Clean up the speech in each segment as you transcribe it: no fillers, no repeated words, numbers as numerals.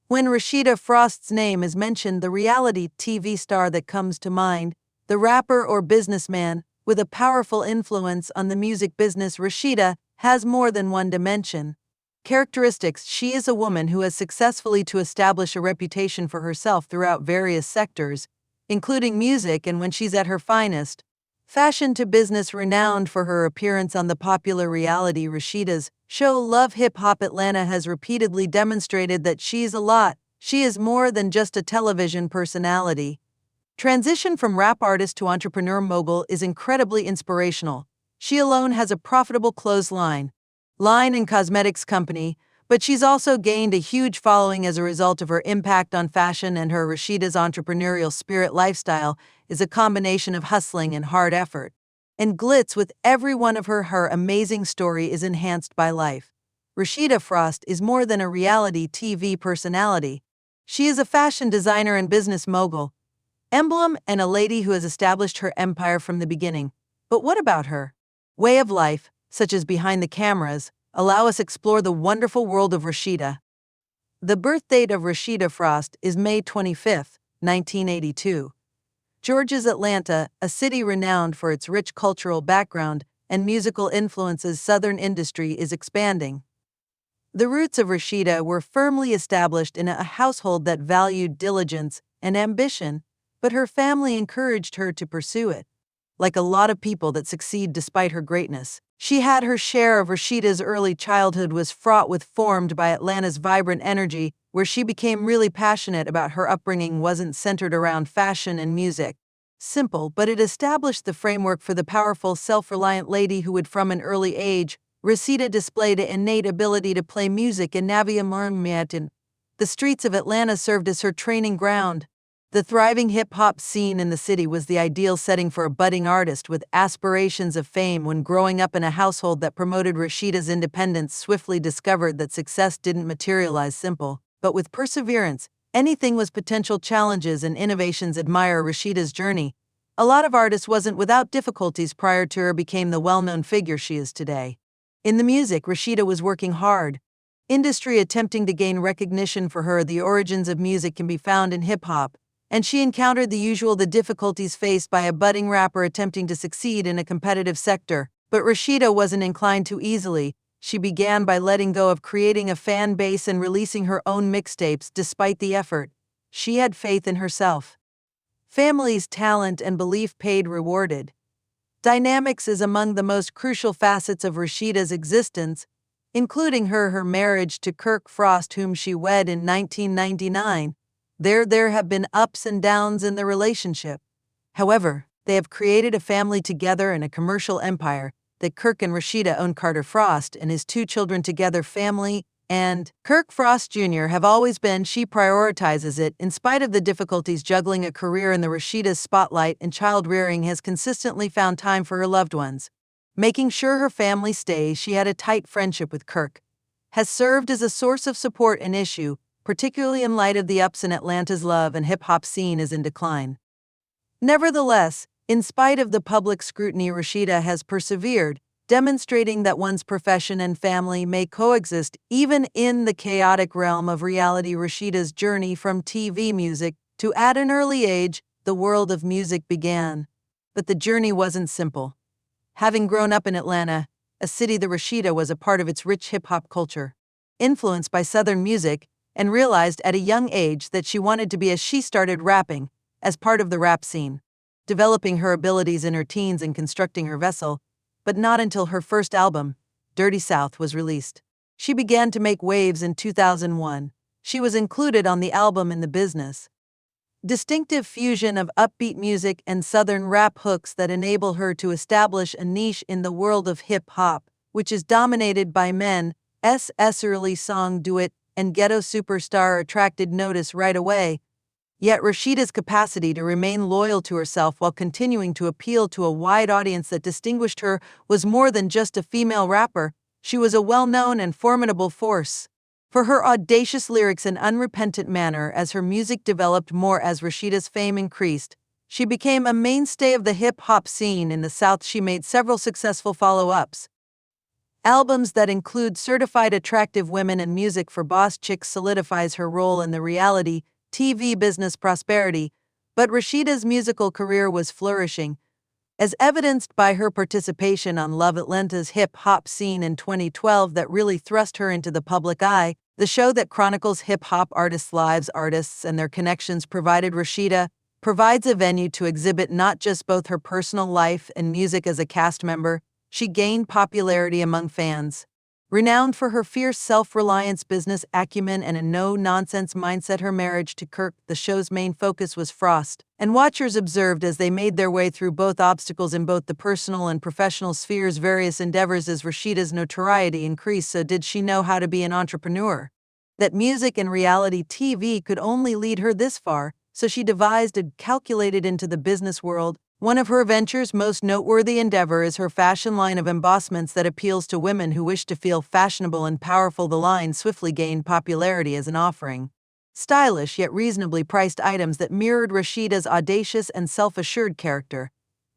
When Rashida Frost's name is mentioned, the reality TV star that comes to mind, the rapper or businessman with a powerful influence on the music business, Rashida has more than one dimension. Characteristics: she is a woman who has successfully to establish a reputation for herself throughout various sectors, including music and when she's at her finest. Fashion to business, renowned for her appearance on the popular reality Rashida's show Love Hip Hop Atlanta, has repeatedly demonstrated that she's a lot. She is more than just a television personality. Transition from rap artist to entrepreneur mogul is incredibly inspirational. She alone has a profitable clothesline and cosmetics company, but she's also gained a huge following as a result of her impact on fashion, and her Rashida's entrepreneurial spirit. Lifestyle is a combination of hustling and hard effort. And glitz with every one of her amazing story is enhanced by life. Rasheeda Frost is more than a reality TV personality. She is a fashion designer and business mogul, emblem, and a lady who has established her empire from the beginning. But what about her way of life, such as behind the cameras, allow us explore the wonderful world of Rashida? The birth date of Rasheeda Frost is May 25, 1982. Georgia's Atlanta, a city renowned for its rich cultural background and musical influences. Southern industry is expanding. The roots of Rashida were firmly established in a household that valued diligence and ambition, but her family encouraged her to pursue it. Like a lot of people that succeed despite her greatness, she had her share of. Rashida's early childhood was formed by Atlanta's vibrant energy, where she became really passionate about. Her upbringing wasn't centered around fashion and music. Simple, but it established the framework for the powerful, self-reliant lady who would. From an early age, Rashida displayed an innate ability to play music and navigate. The streets of Atlanta served as her training ground. The thriving hip-hop scene in the city was the ideal setting for a budding artist with aspirations of fame. When growing up in a household that promoted Rashida's independence, swiftly discovered that success didn't materialize simple, but with perseverance. Anything was potential. Challenges and innovations. Admire Rashida's journey. A lot of artists wasn't without difficulties prior to her became the well-known figure she is today. In the music, Rashida was working hard. Industry attempting to gain recognition for her. The origins of music can be found in hip-hop, and she encountered the difficulties faced by a budding rapper attempting to succeed in a competitive sector. But Rashida wasn't inclined too easily. She began by letting go of creating a fan base and releasing her own mixtapes. Despite the effort, she had faith in herself. Family's talent and belief paid rewarded. Dynamics is among the most crucial facets of Rashida's existence, including her marriage to Kirk Frost, whom she wed in 1999. There have been ups and downs in the relationship. However, they have created a family together and a commercial empire that Kirk and Rashida own. Carter Frost and his 2 children together. Family and Kirk Frost Jr. have always been. She prioritizes it. In spite of the difficulties juggling a career in the Rashida's spotlight and child rearing, has consistently found time for her loved ones, making sure her family stays. She had a tight friendship with Kirk, has served as a source of support and issue, particularly in light of the ups in Atlanta's love and hip-hop scene is in decline. Nevertheless, in spite of the public scrutiny, Rashida has persevered, demonstrating that one's profession and family may coexist even in the chaotic realm of reality. Rashida's journey from TV music to at an early age, the world of music began. But the journey wasn't simple. Having grown up in Atlanta, a city that Rashida was a part of its rich hip-hop culture, influenced by Southern music, and realized at a young age that she wanted to be. She started rapping as part of the rap scene, developing her abilities in her teens and constructing her vessel, but not until her first album, Dirty South, was released. She began to make waves in 2001. She was included on the album In the Business. Distinctive fusion of upbeat music and Southern rap hooks that enable her to establish a niche in the world of hip-hop, which is dominated by men. Early song Do It and Ghetto Superstar attracted notice right away. Yet Rashida's capacity to remain loyal to herself while continuing to appeal to a wide audience that distinguished her was more than just a female rapper. She was a well-known and formidable force for her audacious lyrics and unrepentant manner. As her music developed more, as Rashida's fame increased, she became a mainstay of the hip-hop scene in the South. She made several successful follow-ups Albums that include certified attractive women and music for boss chicks solidifies her role in the reality TV business prosperity, but Rashida's musical career was flourishing, as evidenced by her participation on Love Atlanta's hip-hop scene in 2012 that really thrust her into the public eye. The show that chronicles hip-hop artists' lives, artists, and their connections provides a venue to exhibit not just both her personal life and music as a cast member. She gained popularity among fans. Renowned for her fierce self-reliance, business acumen, and a no-nonsense mindset, her marriage to Kirk, the show's main focus, was Frost, and watchers observed as they made their way through both obstacles in both the personal and professional spheres, various endeavors. As Rashida's notoriety increased, so did she know how to be an entrepreneur. That music and reality TV could only lead her this far, so she devised and calculated into the business world. One of her venture's most noteworthy endeavor is her fashion line of embossments that appeals to women who wish to feel fashionable and powerful. The line swiftly gained popularity as an offering stylish yet reasonably priced items that mirrored Rashida's audacious and self-assured character.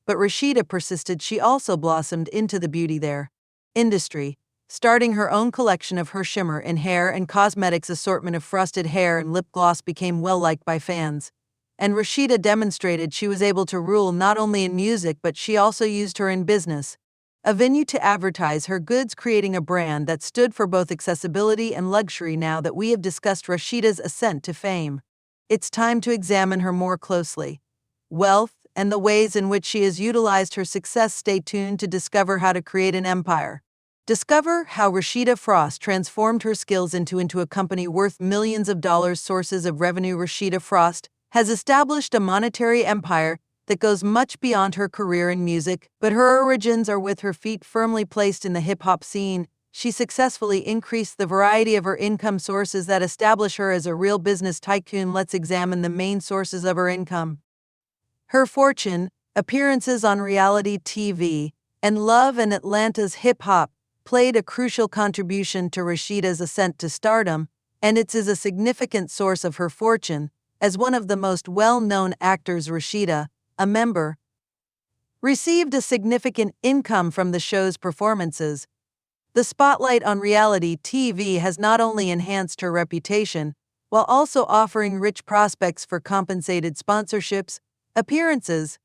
But Rashida persisted. She also blossomed into the beauty there industry, starting her own collection of her shimmer in hair and cosmetics. Assortment of frosted hair and lip gloss became well-liked by fans, and Rashida demonstrated she was able to rule not only in music but she also used her in business, a venue to advertise her goods, creating a brand that stood for both accessibility and luxury. Now that we have discussed Rashida's ascent to fame, it's time to examine her more closely. Wealth and the ways in which she has utilized her success. Stay tuned to discover how to create an empire. Discover how Rashida Frost transformed her skills into a company worth millions of dollars. Sources of revenue. Rashida Frost has established a monetary empire that goes much beyond her career in music, but her origins are with her feet firmly placed in the hip-hop scene. She successfully increased the variety of her income sources that establish her as a real business tycoon. Let's examine the main sources of her income. Her fortune, appearances on reality TV, and Love and Atlanta's hip-hop played a crucial contribution to Rashida's ascent to stardom, and it is a significant source of her fortune. As one of the most well-known actors, Rashida, a member, received a significant income from the show's performances. The spotlight on reality TV has not only enhanced her reputation, while also offering rich prospects for compensated sponsorships, appearances,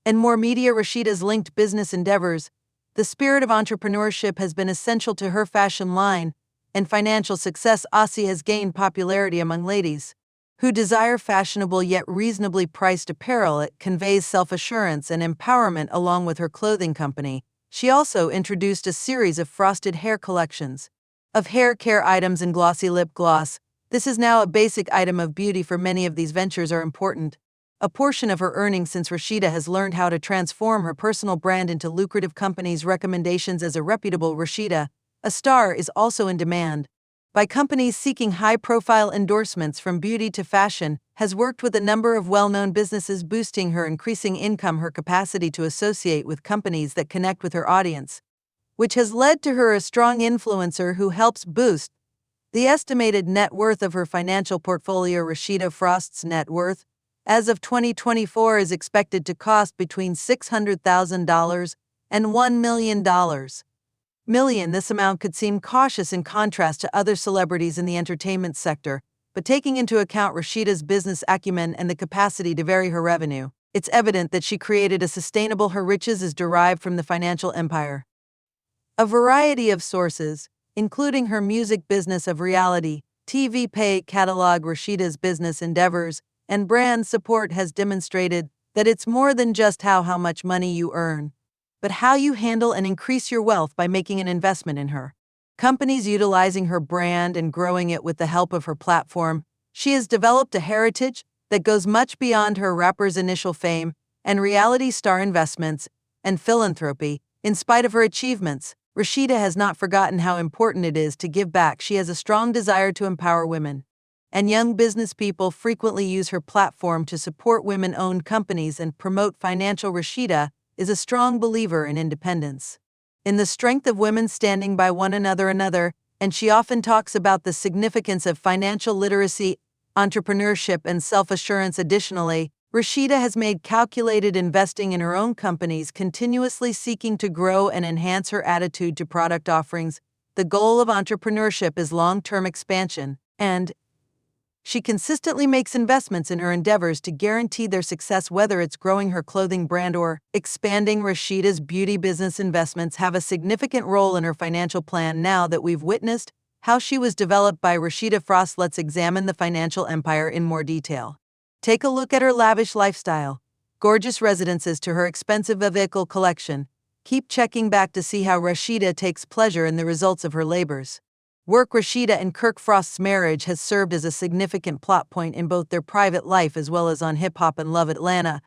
and more media. Rashida's linked business endeavors. The spirit of entrepreneurship has been essential to her fashion line and financial success. Aussie has gained popularity among ladies who desire fashionable yet reasonably priced apparel. It conveys self-assurance and empowerment. Along with her clothing company, she also introduced a series of frosted hair collections of hair care items and glossy lip gloss. This is now a basic item of beauty for many of these ventures are important. A portion of her earnings, since Rashida has learned how to transform her personal brand into lucrative companies' recommendations. As a reputable Rashida, a star is also in demand by companies seeking high-profile endorsements. From beauty to fashion, has worked with a number of well-known businesses, boosting her increasing income. Her capacity to associate with companies that connect with her audience, which has led to her a strong influencer who helps boost the estimated net worth of her financial portfolio. Rashida Frost's net worth, as of 2024, is expected to cost between $600,000 and $1 million. This amount could seem cautious in contrast to other celebrities in the entertainment sector, but taking into account Rashida's business acumen and the capacity to vary her revenue, it's evident that she created a sustainable. Her riches is derived from the financial empire. A variety of sources, including her music business of reality TV pay catalog, Rashida's business endeavors, and brand support has demonstrated that it's more than just how much money you earn, but how you handle and increase your wealth by making an investment in her companies. Utilizing her brand and growing it with the help of her platform, she has developed a heritage that goes much beyond her rapper's initial fame and reality star investments and philanthropy. In spite of her achievements, Rashida has not forgotten how important it is to give back. She has a strong desire to empower women, and young business people frequently use her platform to support women-owned companies and promote financial. Rashida is a strong believer in independence, in the strength of women standing by one another, and she often talks about the significance of financial literacy, entrepreneurship, and self-assurance. Additionally, Rashida has made calculated investing in her own companies, continuously seeking to grow and enhance her attitude to product offerings. The goal of entrepreneurship is long-term expansion, and she consistently makes investments in her endeavors to guarantee their success, whether it's growing her clothing brand or expanding. Rashida's beauty business investments have a significant role in her financial plan. Now that we've witnessed how she was developed by Rashida Frost, let's examine the financial empire in more detail. Take a look at her lavish lifestyle, gorgeous residences to her expensive vehicle collection. Keep checking back to see how Rashida takes pleasure in the results of her labors. Work. Rashida and Kirk Frost's marriage has served as a significant plot point in both their private life as well as on Hip Hop and Love Atlanta.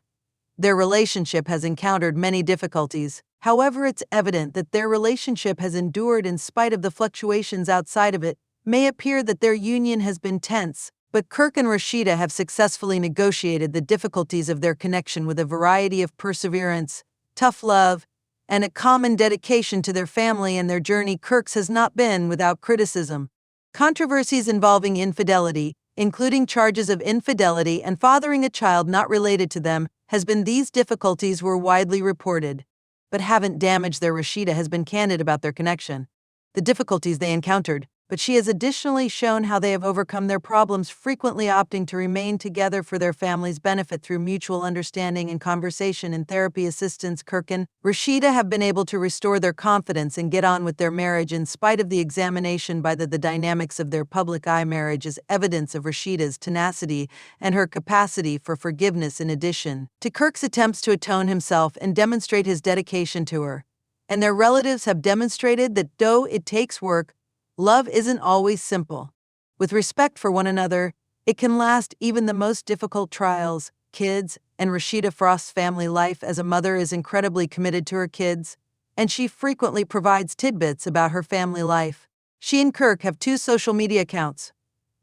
Their relationship has encountered many difficulties. However, it's evident that their relationship has endured in spite of the fluctuations outside of it. May appear that their union has been tense, but Kirk and Rashida have successfully negotiated the difficulties of their connection with a variety of perseverance, tough love, and a common dedication to their family and their journey. Kirk's has not been without criticism. Controversies involving infidelity, including charges of infidelity and fathering a child not related to them, has been. These difficulties were widely reported, but haven't damaged their. Rashida has been candid about their connection, the difficulties they encountered, but she has additionally shown how they have overcome their problems, frequently opting to remain together for their family's benefit through mutual understanding and conversation and therapy assistance. Kirk and Rashida have been able to restore their confidence and get on with their marriage in spite of the examination by the dynamics of their public eye. Marriage is evidence of Rashida's tenacity and her capacity for forgiveness, in addition to Kirk's attempts to atone himself and demonstrate his dedication to her. And their relatives have demonstrated that though it takes work, love isn't always simple. With respect for one another, it can last even the most difficult trials. Kids and Rashida Frost's family life as a mother is incredibly committed to her kids, and she frequently provides tidbits about her family life. She and Kirk have 2 social media accounts.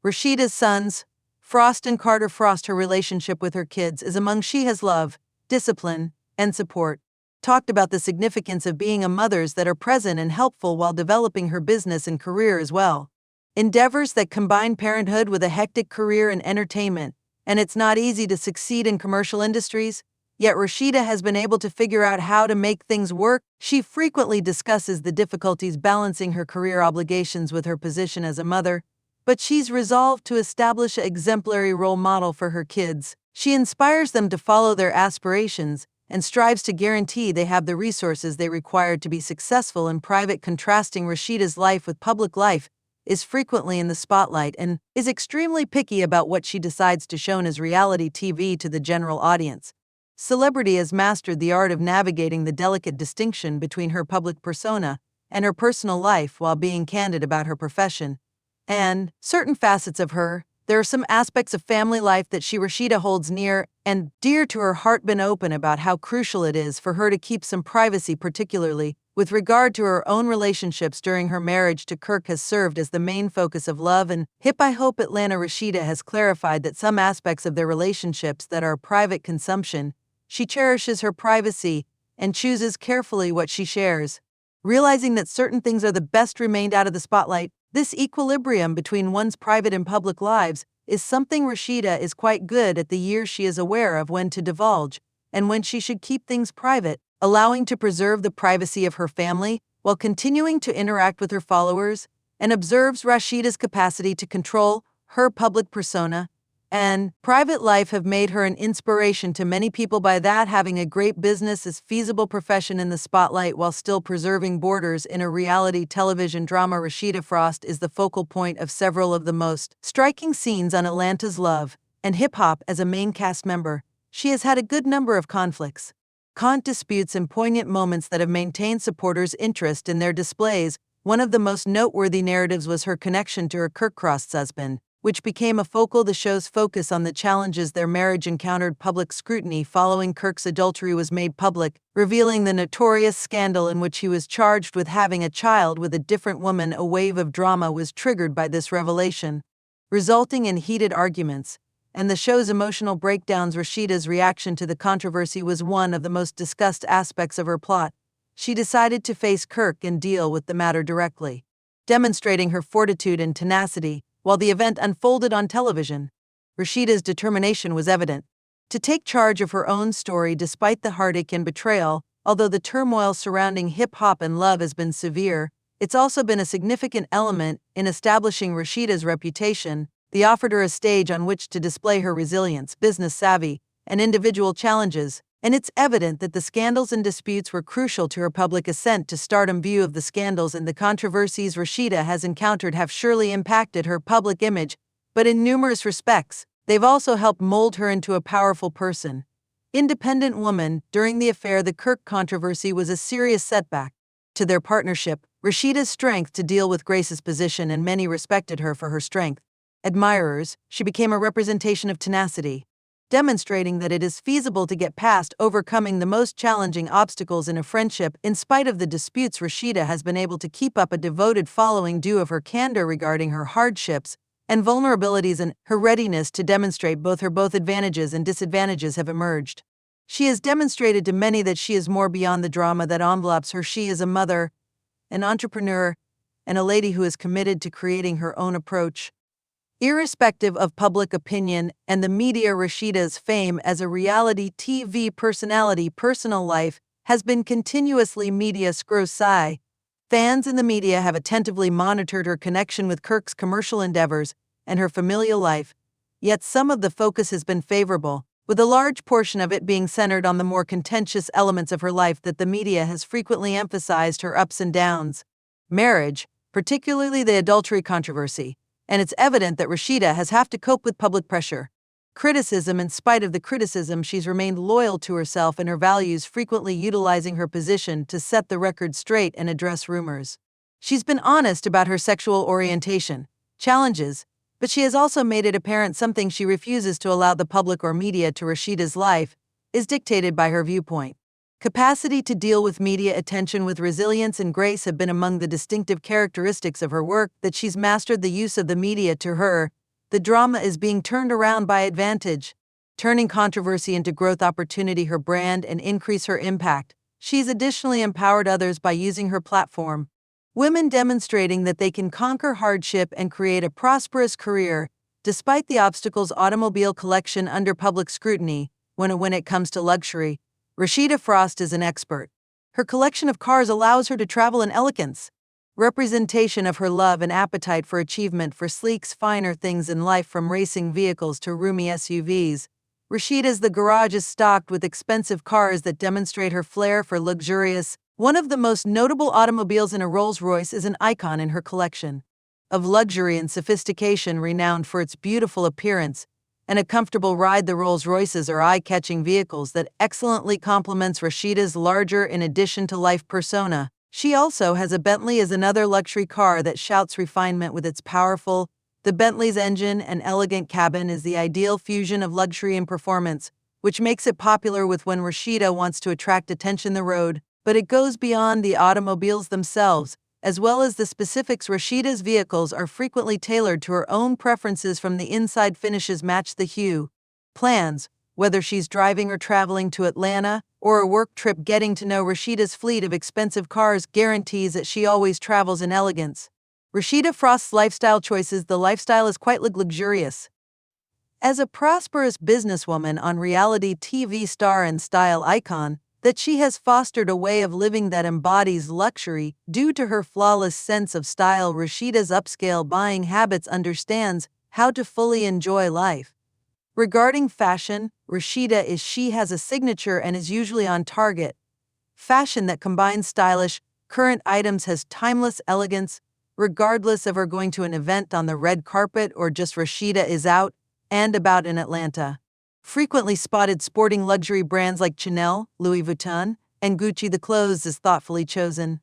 Rashida's sons, Frost and Carter Frost. Her relationship with her kids is among she has love, discipline, and support. Talked about the significance of being a mother's that are present and helpful while developing her business and career as well. Endeavors that combine parenthood with a hectic career in entertainment, and it's not easy to succeed in commercial industries, yet Rashida has been able to figure out how to make things work. She frequently discusses the difficulties balancing her career obligations with her position as a mother, but she's resolved to establish an exemplary role model for her kids. She inspires them to follow their aspirations and strives to guarantee they have the resources they require to be successful in private. Contrasting Rashida's life with public life, is frequently in the spotlight and is extremely picky about what she decides to show as reality TV to the general audience. Celebrity has mastered the art of navigating the delicate distinction between her public persona and her personal life while being candid about her profession and certain facets of her. There are some aspects of family life that Rashida holds near and dear to her heart. Been open about how crucial it is for her to keep some privacy, particularly with regard to her own relationships during her marriage to Kirk has served as the main focus of Love and Hip Hop Atlanta. Rashida has clarified that some aspects of their relationships that are private consumption. She cherishes her privacy and chooses carefully what she shares, realizing that certain things are the best remained out of the spotlight. This equilibrium between one's private and public lives is something Rashida is quite good at. The year she is aware of when to divulge and when she should keep things private, allowing to preserve the privacy of her family while continuing to interact with her followers, and observes Rashida's capacity to control her public persona and private life have made her an inspiration to many people. By that, having a great business is feasible profession in the spotlight while still preserving borders in a reality television drama. Rashida Frost is the focal point of several of the most striking scenes on Atlanta's Love and Hip Hop. As a main cast member, she has had a good number of conflicts, disputes, and poignant moments that have maintained supporters' interest in their displays. One of the most noteworthy narratives was her connection to her Kirk Frost's husband, which became a focal. The show's focus on the challenges their marriage encountered public scrutiny following Kirk's adultery was made public, revealing the notorious scandal in which he was charged with having a child with a different woman. A wave of drama was triggered by this revelation, resulting in heated arguments and the show's emotional breakdowns. Rashida's reaction to the controversy was one of the most discussed aspects of her plot. She decided to face Kirk and deal with the matter directly, demonstrating her fortitude and tenacity. While the event unfolded on television, Rashida's determination was evident. to take charge of her own story despite the heartache and betrayal. Although the turmoil surrounding hip-hop and love has been severe, it's also been a significant element in establishing Rasheeda's reputation. They offered her a stage on which to display her resilience, business savvy, and individual challenges, and it's evident that the scandals and disputes were crucial to her public ascent to stardom. View of the scandals and the controversies Rasheeda has encountered have surely impacted her public image, but in numerous respects, they've also helped mold her into a powerful person. Independent woman. During the affair, the Kirk controversy was a serious setback to their partnership. Rasheeda's strength to deal with Grace's position, and many respected her for her strength. Admirers, she became a representation of tenacity, demonstrating that it is feasible to get past overcoming the most challenging obstacles in a friendship. In spite of the disputes, Rasheeda has been able to keep up a devoted following due of her candor regarding her hardships and vulnerabilities, and her readiness to demonstrate both advantages and disadvantages have emerged. She has demonstrated to many that she is more beyond the drama that envelopes her. She is a mother, an entrepreneur, and a lady who is committed to creating her own approach. Irrespective of public opinion and the media, Rasheeda's fame as a reality TV personality, personal life has been continuously media scrutiny. Fans in the media have attentively monitored her connection with Kirk's commercial endeavors and her familial life, yet some of the focus has been favorable, with a large portion of it being centered on the more contentious elements of her life that the media has frequently emphasized her ups and downs. Marriage, particularly the adultery controversy, and it's evident that Rasheeda has had to cope with public pressure. Criticism. In spite of the criticism, she's remained loyal to herself and her values, frequently utilizing her position to set the record straight and address rumors. She's been honest about her sexual orientation, challenges, but she has also made it apparent something she refuses to allow the public or media to. Rasheeda's life is dictated by her viewpoint. Capacity to deal with media attention with resilience and grace have been among the distinctive characteristics of her work. That she's mastered the use of the media to her. The drama is being turned around by advantage, turning controversy into growth opportunity, her brand, and increase her impact. She's additionally empowered others by using her platform. Women demonstrating that they can conquer hardship and create a prosperous career, despite the obstacles. Automobile collection under public scrutiny. When it comes to luxury, Rasheeda Frost is an expert. Her collection of cars allows her to travel in elegance, representation of her love and appetite for achievement for sleek's finer things in life, from racing vehicles to roomy SUVs. Rasheeda's the garage is stocked with expensive cars that demonstrate her flair for luxurious. One of the most notable automobiles in a Rolls-Royce is an icon in her collection of luxury and sophistication, renowned for its beautiful appearance and a comfortable ride. The Rolls-Royces are eye-catching vehicles that excellently complements Rasheeda's larger in addition to life persona. She also has a Bentley, as another luxury car that shouts refinement with its powerful. The Bentley's engine and elegant cabin is the ideal fusion of luxury and performance, which makes it popular with when Rasheeda wants to attract attention the road. But it goes beyond the automobiles themselves, as well as the specifics. Rasheeda's vehicles are frequently tailored to her own preferences, from the inside finishes match the hue. Plans, whether she's driving or traveling to Atlanta or a work trip. Getting to know Rasheeda's fleet of expensive cars guarantees that she always travels in elegance. Rasheeda Frost's lifestyle choices. The lifestyle is quite luxurious. As a prosperous businesswoman, on reality TV star and style icon, that she has fostered a way of living that embodies luxury. Due to her flawless sense of style, Rasheeda's upscale buying habits understands how to fully enjoy life. Regarding fashion, she has a signature and is usually on target. Fashion that combines stylish, current items has timeless elegance, regardless of her going to an event on the red carpet or just Rasheeda is out and about in Atlanta. Frequently spotted sporting luxury brands like Chanel, Louis Vuitton, and Gucci. The clothes is thoughtfully chosen.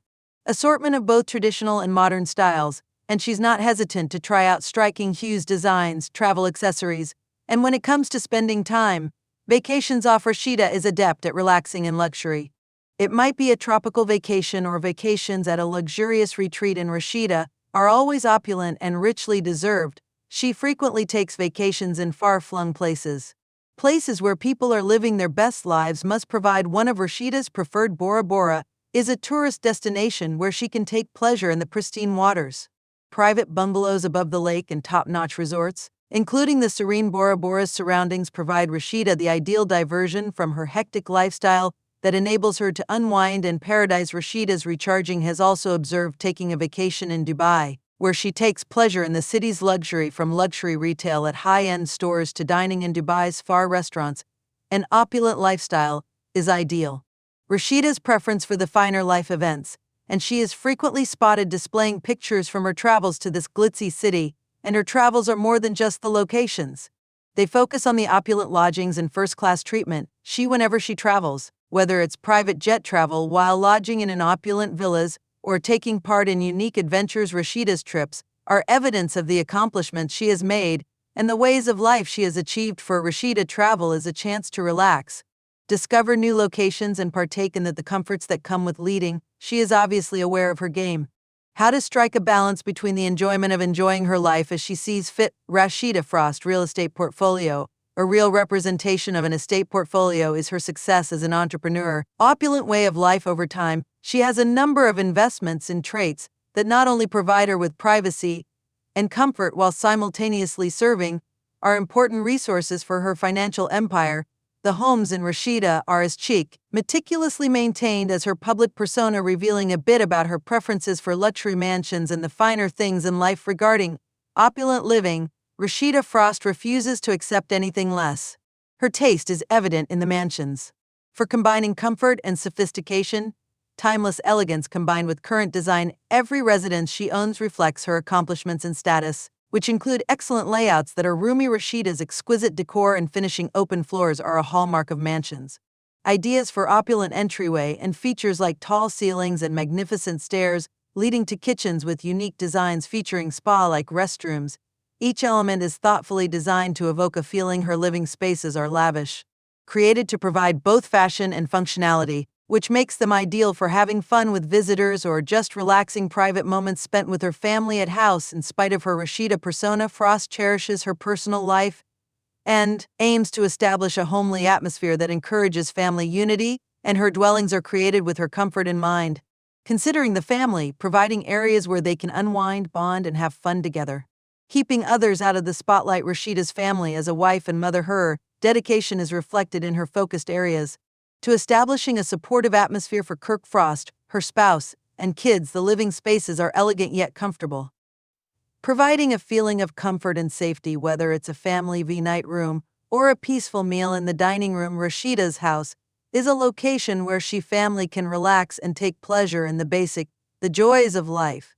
Assortment of both traditional and modern styles, and she's not hesitant to try out striking hues, designs, travel accessories. And when it comes to spending time, vacations off, Rasheeda is adept at relaxing in luxury. It might be a tropical vacation or vacations at a luxurious retreat, and Rasheeda are always opulent and richly deserved. She frequently takes vacations in far-flung places. Places where people are living their best lives must provide. One of Rasheeda's preferred. Bora Bora is a tourist destination where she can take pleasure in the pristine waters. Private bungalows above the lake and top-notch resorts. Including the serene Bora Bora's surroundings provide Rashida the ideal diversion from her hectic lifestyle that enables her to unwind in paradise. Rashida's recharging has also observed taking a vacation in Dubai, where she takes pleasure in the city's luxury, from luxury retail at high-end stores to dining in Dubai's far restaurants. An opulent lifestyle is ideal. Rashida's preference for the finer life events, and she is frequently spotted displaying pictures from her travels to this glitzy city, and her travels are more than just the locations. They focus on the opulent lodgings and first-class treatment whenever she travels, whether it's private jet travel while lodging in an opulent villas or taking part in unique adventures. Rashida's trips are evidence of the accomplishments she has made and the ways of life she has achieved. For Rashida, travel is a chance to relax, discover new locations, and partake in the comforts that come with leading. She is obviously aware of her game. How to strike a balance between the enjoyment of enjoying her life as she sees fit. Rashida Frost real estate portfolio. A real representation of an estate portfolio is her success as an entrepreneur. Opulent way of life over time. She has a number of investments in traits that not only provide her with privacy and comfort while simultaneously serving are important resources for her financial empire. The homes in Rashida are as chic, meticulously maintained as her public persona, revealing a bit about her preferences for luxury mansions and the finer things in life. Regarding opulent living, Rashida Frost refuses to accept anything less. Her taste is evident in the mansions. For combining comfort and sophistication, timeless elegance combined with current design, every residence she owns reflects her accomplishments and status, which include excellent layouts that are roomy. Rashida's exquisite decor and finishing open floors are a hallmark of mansions. Ideas for opulent entryway and features like tall ceilings and magnificent stairs leading to kitchens with unique designs featuring spa-like restrooms. Each element is thoughtfully designed to evoke a feeling. Her living spaces are lavish, created to provide both fashion and functionality, which makes them ideal for having fun with visitors or just relaxing private moments spent with her family at house. In spite of her Rashida persona, Frost cherishes her personal life and aims to establish a homely atmosphere that encourages family unity, and her dwellings are created with her comfort in mind, considering the family, providing areas where they can unwind, bond, and have fun together. Keeping others out of the spotlight. Rashida's family as a wife and mother, her dedication is reflected in her focused areas to establishing a supportive atmosphere for Kirk Frost, her spouse, and kids. The living spaces are elegant yet comfortable, providing a feeling of comfort and safety, whether it's a family night room or a peaceful meal in the dining room. Rashida's house is a location where she family can relax and take pleasure in the joys of life.